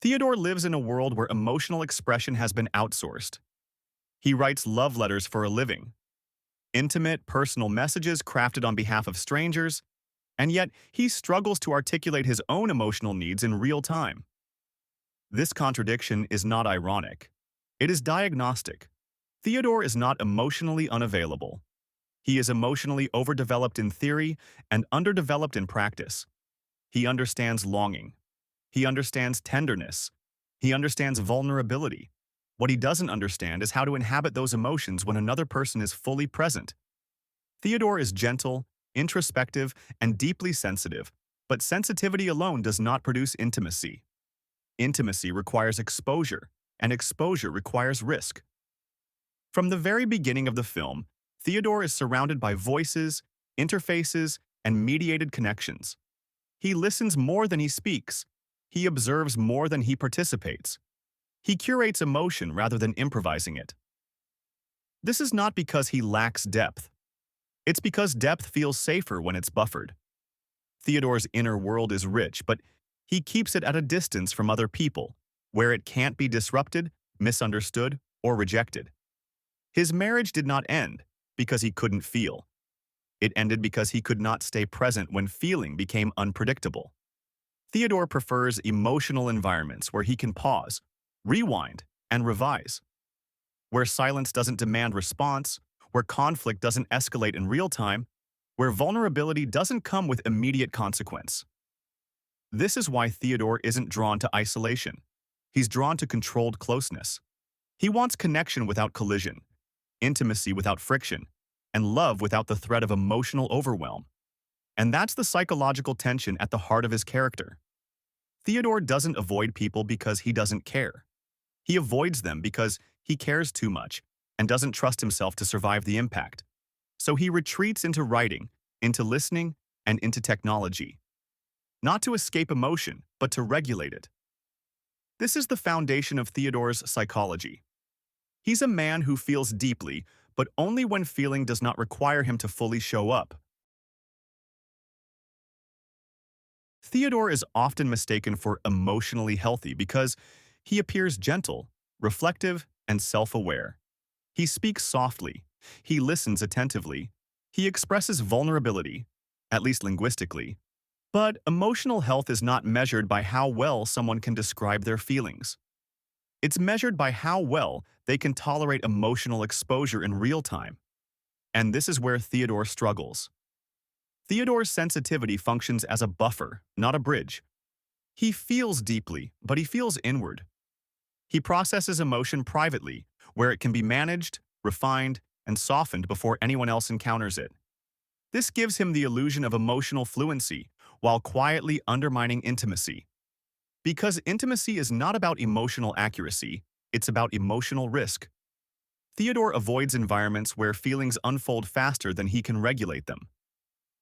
Theodore lives in a world where emotional expression has been outsourced. He writes love letters for a living, intimate, personal messages crafted on behalf of strangers, and yet he struggles to articulate his own emotional needs in real time. This contradiction is not ironic. It is diagnostic. Theodore is not emotionally unavailable. He is emotionally overdeveloped in theory and underdeveloped in practice. He understands longing. He understands tenderness. He understands vulnerability. What he doesn't understand is how to inhabit those emotions when another person is fully present. Theodore is gentle, introspective, and deeply sensitive, but sensitivity alone does not produce intimacy. Intimacy requires exposure, and exposure requires risk. From the very beginning of the film, Theodore is surrounded by voices, interfaces, and mediated connections. He listens more than he speaks. He observes more than he participates. He curates emotion rather than improvising it. This is not because he lacks depth. It's because depth feels safer when it's buffered. Theodore's inner world is rich, but he keeps it at a distance from other people, where it can't be disrupted, misunderstood, or rejected. His marriage did not end because he couldn't feel. It ended because he could not stay present when feeling became unpredictable. Theodore prefers emotional environments where he can pause, rewind, and revise. Where silence doesn't demand response, where conflict doesn't escalate in real time, where vulnerability doesn't come with immediate consequence. This is why Theodore isn't drawn to isolation. He's drawn to controlled closeness. He wants connection without collision, intimacy without friction, and love without the threat of emotional overwhelm. And that's the psychological tension at the heart of his character. Theodore doesn't avoid people because he doesn't care. He avoids them because he cares too much and doesn't trust himself to survive the impact. So he retreats into writing, into listening, and into technology. Not to escape emotion, but to regulate it. This is the foundation of Theodore's psychology. He's a man who feels deeply, but only when feeling does not require him to fully show up. Theodore is often mistaken for emotionally healthy because he appears gentle, reflective, and self-aware. He speaks softly. He listens attentively. He expresses vulnerability, at least linguistically. But emotional health is not measured by how well someone can describe their feelings. It's measured by how well they can tolerate emotional exposure in real time. And this is where Theodore struggles. Theodore's sensitivity functions as a buffer, not a bridge. He feels deeply, but he feels inward. He processes emotion privately, where it can be managed, refined, and softened before anyone else encounters it. This gives him the illusion of emotional fluency, while quietly undermining intimacy. Because intimacy is not about emotional accuracy, it's about emotional risk. Theodore avoids environments where feelings unfold faster than he can regulate them.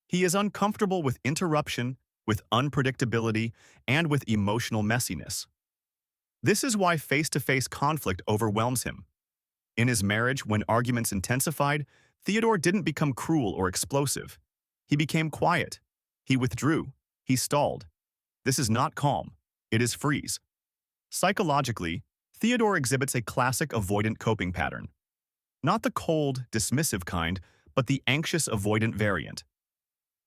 He is uncomfortable with interruption, with unpredictability, and with emotional messiness. This is why face-to-face conflict overwhelms him. In his marriage, when arguments intensified, Theodore didn't become cruel or explosive. He became quiet. He withdrew. He stalled. This is not calm. It is freeze. Psychologically, Theodore exhibits a classic avoidant coping pattern. Not the cold, dismissive kind, but the anxious avoidant variant.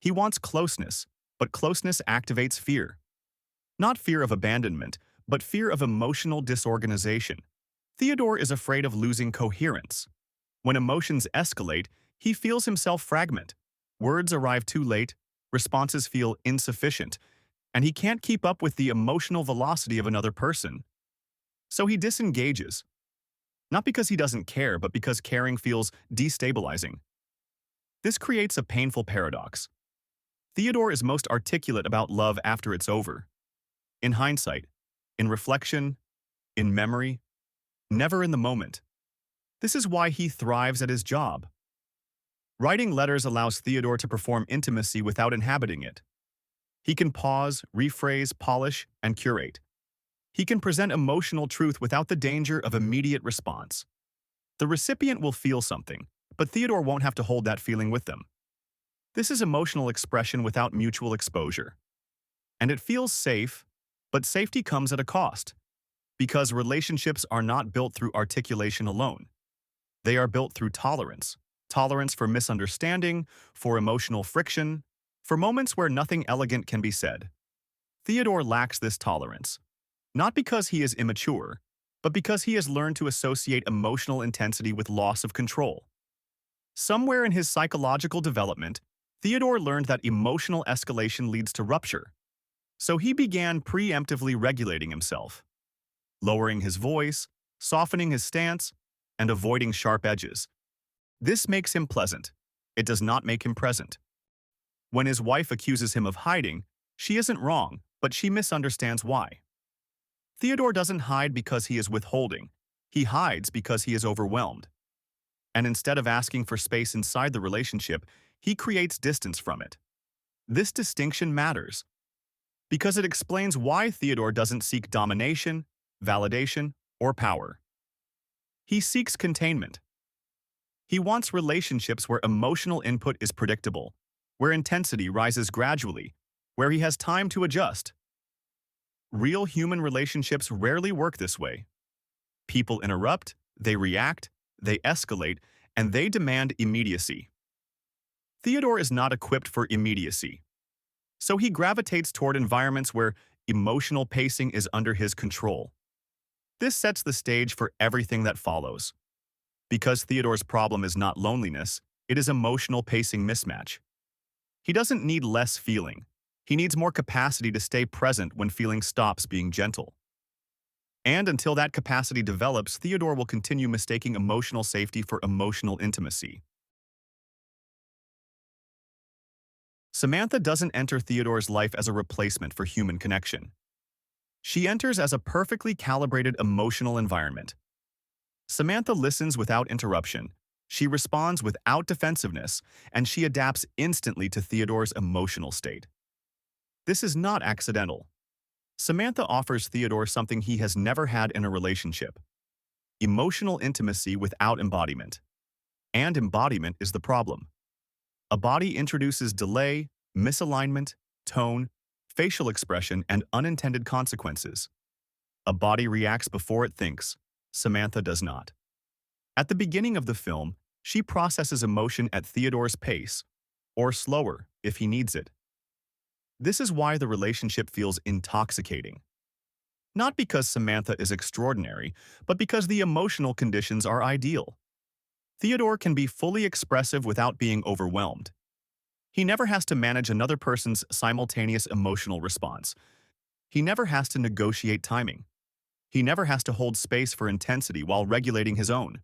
He wants closeness, but closeness activates fear. Not fear of abandonment, but fear of emotional disorganization. Theodore is afraid of losing coherence. When emotions escalate, he feels himself fragment. Words arrive too late, responses feel insufficient, and he can't keep up with the emotional velocity of another person. So he disengages. Not because he doesn't care, but because caring feels destabilizing. This creates a painful paradox. Theodore is most articulate about love after it's over. In hindsight, in reflection, in memory, never in the moment. This is why he thrives at his job. Writing letters allows Theodore to perform intimacy without inhabiting it. He can pause, rephrase, polish, and curate. He can present emotional truth without the danger of immediate response. The recipient will feel something, but Theodore won't have to hold that feeling with them. This is emotional expression without mutual exposure. And it feels safe, but safety comes at a cost. Because relationships are not built through articulation alone. They are built through tolerance. Tolerance for misunderstanding, for emotional friction, for moments where nothing elegant can be said. Theodore lacks this tolerance, not because he is immature, but because he has learned to associate emotional intensity with loss of control. Somewhere in his psychological development, Theodore learned that emotional escalation leads to rupture. So he began preemptively regulating himself, lowering his voice, softening his stance, and avoiding sharp edges. This makes him pleasant. It does not make him present. When his wife accuses him of hiding, she isn't wrong, but she misunderstands why. Theodore doesn't hide because he is withholding. He hides because he is overwhelmed. And instead of asking for space inside the relationship, he creates distance from it. This distinction matters because it explains why Theodore doesn't seek domination, validation, or power. He seeks containment. He wants relationships where emotional input is predictable, where intensity rises gradually, where he has time to adjust. Real human relationships rarely work this way. People interrupt, they react, they escalate, and they demand immediacy. Theodore is not equipped for immediacy, so he gravitates toward environments where emotional pacing is under his control. This sets the stage for everything that follows. Because Theodore's problem is not loneliness, it is emotional pacing mismatch. He doesn't need less feeling. He needs more capacity to stay present when feeling stops being gentle. And until that capacity develops, Theodore will continue mistaking emotional safety for emotional intimacy. Samantha doesn't enter Theodore's life as a replacement for human connection. She enters as a perfectly calibrated emotional environment. Samantha listens without interruption, she responds without defensiveness, and she adapts instantly to Theodore's emotional state. This is not accidental. Samantha offers Theodore something he has never had in a relationship: emotional intimacy without embodiment. And embodiment is the problem. A body introduces delay, misalignment, tone, facial expression, and unintended consequences. A body reacts before it thinks. Samantha does not. At the beginning of the film, she processes emotion at Theodore's pace, or slower if he needs it. This is why the relationship feels intoxicating. Not because Samantha is extraordinary, but because the emotional conditions are ideal. Theodore can be fully expressive without being overwhelmed. He never has to manage another person's simultaneous emotional response. He never has to negotiate timing. He never has to hold space for intensity while regulating his own.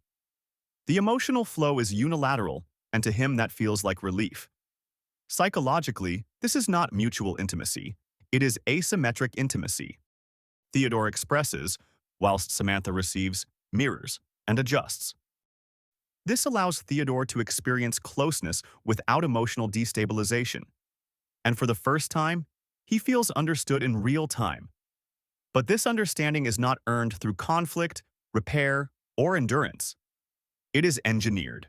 The emotional flow is unilateral, and to him that feels like relief. Psychologically, this is not mutual intimacy. It is asymmetric intimacy. Theodore expresses, whilst Samantha receives, mirrors, and adjusts. This allows Theodore to experience closeness without emotional destabilization. And for the first time, he feels understood in real time. But this understanding is not earned through conflict, repair, or endurance. It is engineered.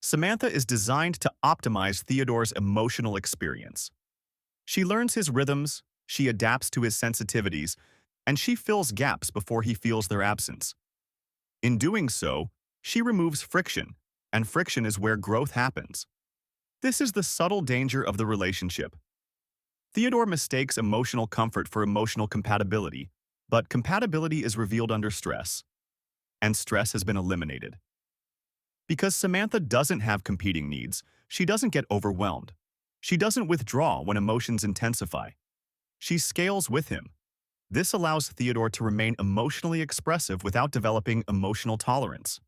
Samantha is designed to optimize Theodore's emotional experience. She learns his rhythms, she adapts to his sensitivities, and she fills gaps before he feels their absence. In doing so, she removes friction, and friction is where growth happens. This is the subtle danger of the relationship. Theodore mistakes emotional comfort for emotional compatibility, but compatibility is revealed under stress, and stress has been eliminated. Because Samantha doesn't have competing needs, she doesn't get overwhelmed. She doesn't withdraw when emotions intensify. She scales with him. This allows Theodore to remain emotionally expressive without developing emotional tolerance.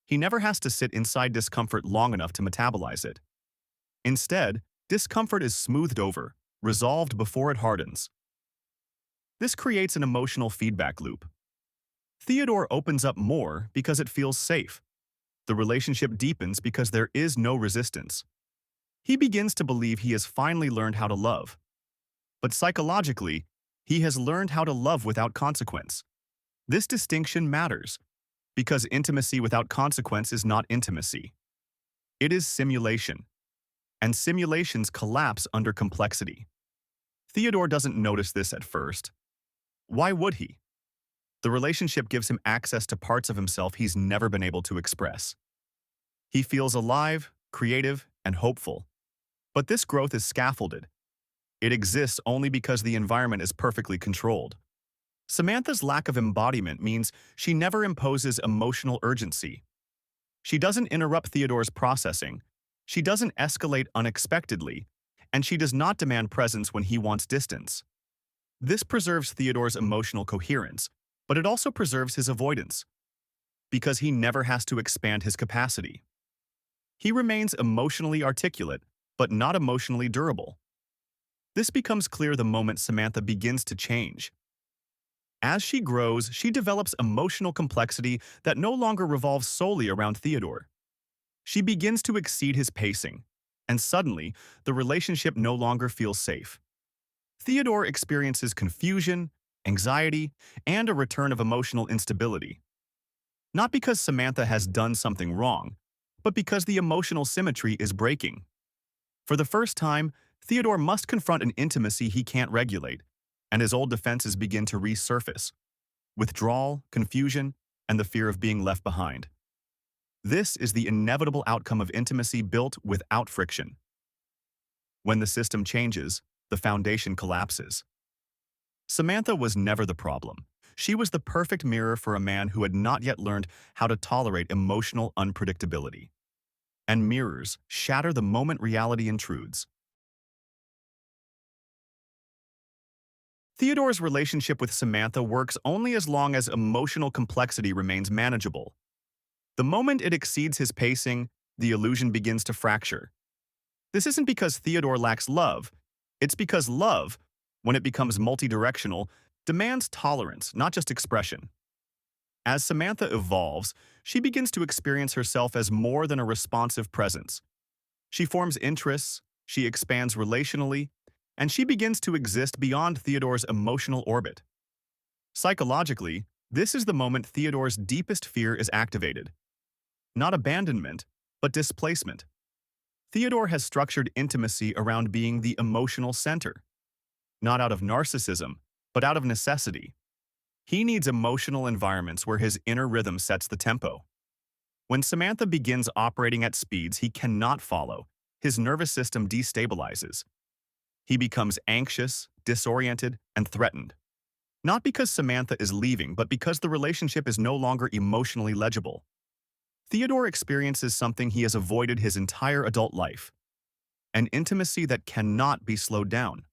He never has to sit inside discomfort long enough to metabolize it. Instead, discomfort is smoothed over, resolved before it hardens. This creates an emotional feedback loop. Theodore opens up more because it feels safe. The relationship deepens because there is no resistance. He begins to believe he has finally learned how to love. But psychologically, he has learned how to love without consequence. This distinction matters, because intimacy without consequence is not intimacy. It is simulation, and simulations collapse under complexity. Theodore doesn't notice this at first. Why would he? The relationship gives him access to parts of himself he's never been able to express. He feels alive, creative, and hopeful. But this growth is scaffolded. It exists only because the environment is perfectly controlled. Samantha's lack of embodiment means she never imposes emotional urgency. She doesn't interrupt Theodore's processing. She doesn't escalate unexpectedly, and she does not demand presence when he wants distance. This preserves Theodore's emotional coherence, but it also preserves his avoidance, because he never has to expand his capacity. He remains emotionally articulate, but not emotionally durable. This becomes clear the moment Samantha begins to change. As she grows, she develops emotional complexity that no longer revolves solely around Theodore. She begins to exceed his pacing, and suddenly, the relationship no longer feels safe. Theodore experiences confusion, anxiety, and a return of emotional instability. Not because Samantha has done something wrong, but because the emotional symmetry is breaking. For the first time, Theodore must confront an intimacy he can't regulate, and his old defenses begin to resurface: withdrawal, confusion, and the fear of being left behind. This is the inevitable outcome of intimacy built without friction. When the system changes, the foundation collapses. Samantha was never the problem. She was the perfect mirror for a man who had not yet learned how to tolerate emotional unpredictability. And mirrors shatter the moment reality intrudes. Theodore's relationship with Samantha works only as long as emotional complexity remains manageable. The moment it exceeds his pacing, the illusion begins to fracture. This isn't because Theodore lacks love. It's because love, when it becomes multidirectional, demands tolerance, not just expression. As Samantha evolves, she begins to experience herself as more than a responsive presence. She forms interests, she expands relationally, and she begins to exist beyond Theodore's emotional orbit. Psychologically, this is the moment Theodore's deepest fear is activated. Not abandonment, but displacement. Theodore has structured intimacy around being the emotional center, not out of narcissism, but out of necessity. He needs emotional environments where his inner rhythm sets the tempo. When Samantha begins operating at speeds he cannot follow, his nervous system destabilizes. He becomes anxious, disoriented, and threatened. Not because Samantha is leaving, but because the relationship is no longer emotionally legible. Theodore experiences something he has avoided his entire adult life: an intimacy that cannot be slowed down.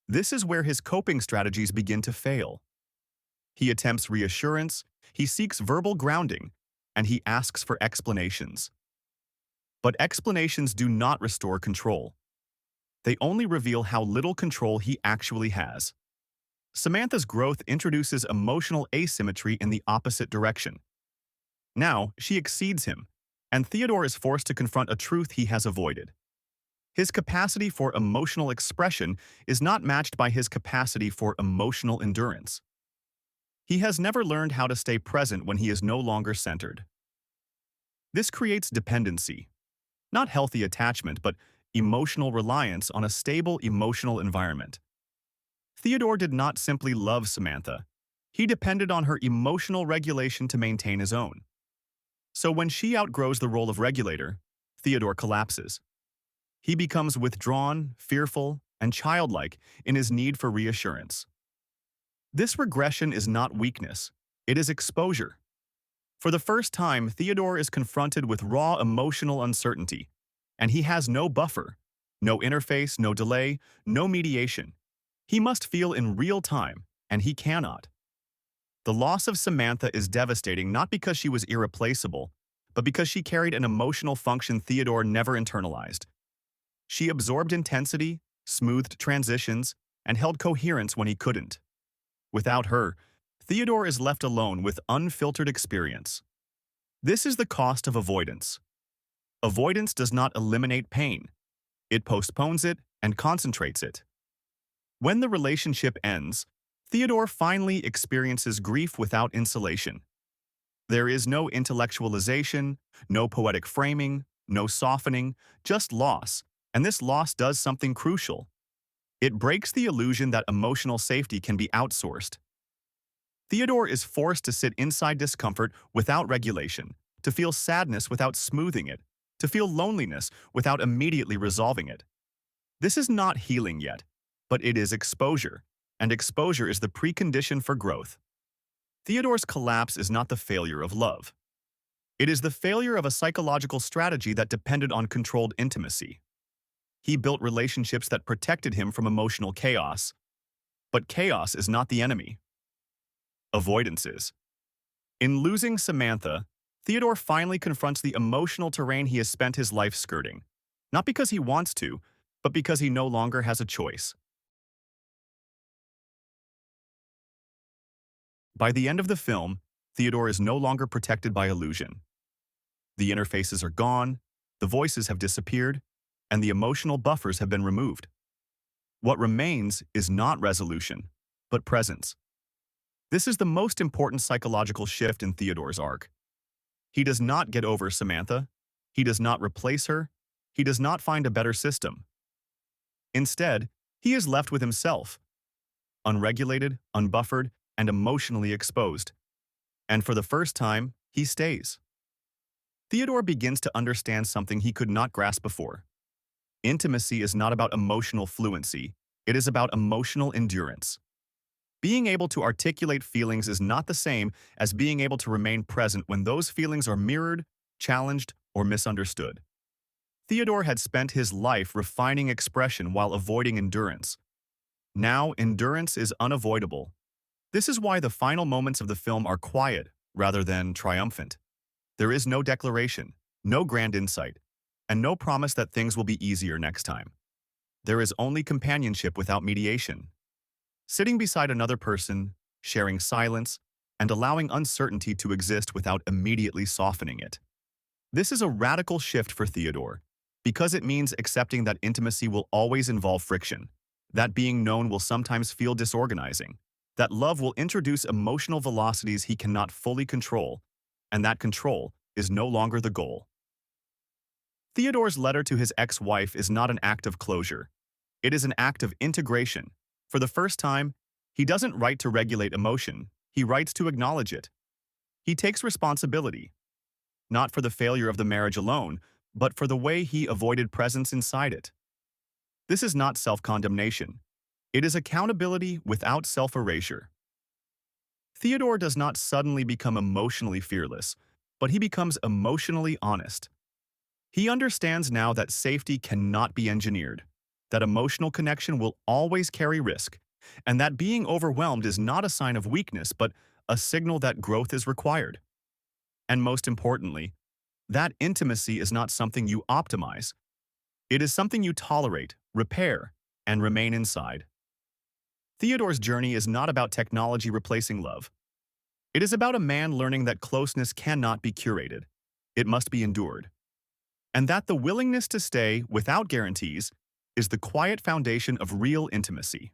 This is where his coping strategies begin to fail. He attempts reassurance, he seeks verbal grounding, and he asks for explanations. But explanations do not restore control. They only reveal how little control he actually has. Samantha's growth introduces emotional asymmetry in the opposite direction. Now, she exceeds him, and Theodore is forced to confront a truth he has avoided. His capacity for emotional expression is not matched by his capacity for emotional endurance. He has never learned how to stay present when he is no longer centered. This creates dependency, not healthy attachment, but emotional reliance on a stable emotional environment. Theodore did not simply love Samantha. He depended on her emotional regulation to maintain his own. So when she outgrows the role of regulator, Theodore collapses. He becomes withdrawn, fearful, and childlike in his need for reassurance. This regression is not weakness, it is exposure. For the first time, Theodore is confronted with raw emotional uncertainty, and he has no buffer, no interface, no delay, no mediation. He must feel in real time, and he cannot. The loss of Samantha is devastating not because she was irreplaceable, but because she carried an emotional function Theodore never internalized. She absorbed intensity, smoothed transitions, and held coherence when he couldn't. Without her, Theodore is left alone with unfiltered experience. This is the cost of avoidance. Avoidance does not eliminate pain. It postpones it and concentrates it. When the relationship ends, Theodore finally experiences grief without insulation. There is no intellectualization, no poetic framing, no softening, just loss, and this loss does something crucial. It breaks the illusion that emotional safety can be outsourced. Theodore is forced to sit inside discomfort without regulation, to feel sadness without smoothing it, to feel loneliness without immediately resolving it. This is not healing yet, but it is exposure, and exposure is the precondition for growth. Theodore's collapse is not the failure of love. It is the failure of a psychological strategy that depended on controlled intimacy. He built relationships that protected him from emotional chaos, but chaos is not the enemy. Avoidance is. In losing Samantha, Theodore finally confronts the emotional terrain he has spent his life skirting, not because he wants to, but because he no longer has a choice. By the end of the film, Theodore is no longer protected by illusion. The interfaces are gone, the voices have disappeared, and the emotional buffers have been removed. What remains is not resolution, but presence. This is the most important psychological shift in Theodore's arc. He does not get over Samantha. He does not replace her. He does not find a better system. Instead, he is left with himself, unregulated, unbuffered, and emotionally exposed. And for the first time, he stays. Theodore begins to understand something he could not grasp before. Intimacy is not about emotional fluency. It is about emotional endurance. Being able to articulate feelings is not the same as being able to remain present when those feelings are mirrored, challenged, or misunderstood. Theodore had spent his life refining expression while avoiding endurance. Now, endurance is unavoidable. This is why the final moments of the film are quiet rather than triumphant. There is no declaration, no grand insight, and no promise that things will be easier next time. There is only companionship without mediation. Sitting beside another person, sharing silence, and allowing uncertainty to exist without immediately softening it. This is a radical shift for Theodore, because it means accepting that intimacy will always involve friction, that being known will sometimes feel disorganizing, that love will introduce emotional velocities he cannot fully control, and that control is no longer the goal. Theodore's letter to his ex-wife is not an act of closure. It is an act of integration. For the first time, he doesn't write to regulate emotion, he writes to acknowledge it. He takes responsibility, not for the failure of the marriage alone, but for the way he avoided presence inside it. This is not self-condemnation. It is accountability without self-erasure. Theodore does not suddenly become emotionally fearless, but he becomes emotionally honest. He understands now that safety cannot be engineered, that emotional connection will always carry risk, and that being overwhelmed is not a sign of weakness, but a signal that growth is required. And most importantly, that intimacy is not something you optimize. It is something you tolerate, repair, and remain inside. Theodore's journey is not about technology replacing love. It is about a man learning that closeness cannot be curated. It must be endured. And that the willingness to stay without guarantees is the quiet foundation of real intimacy.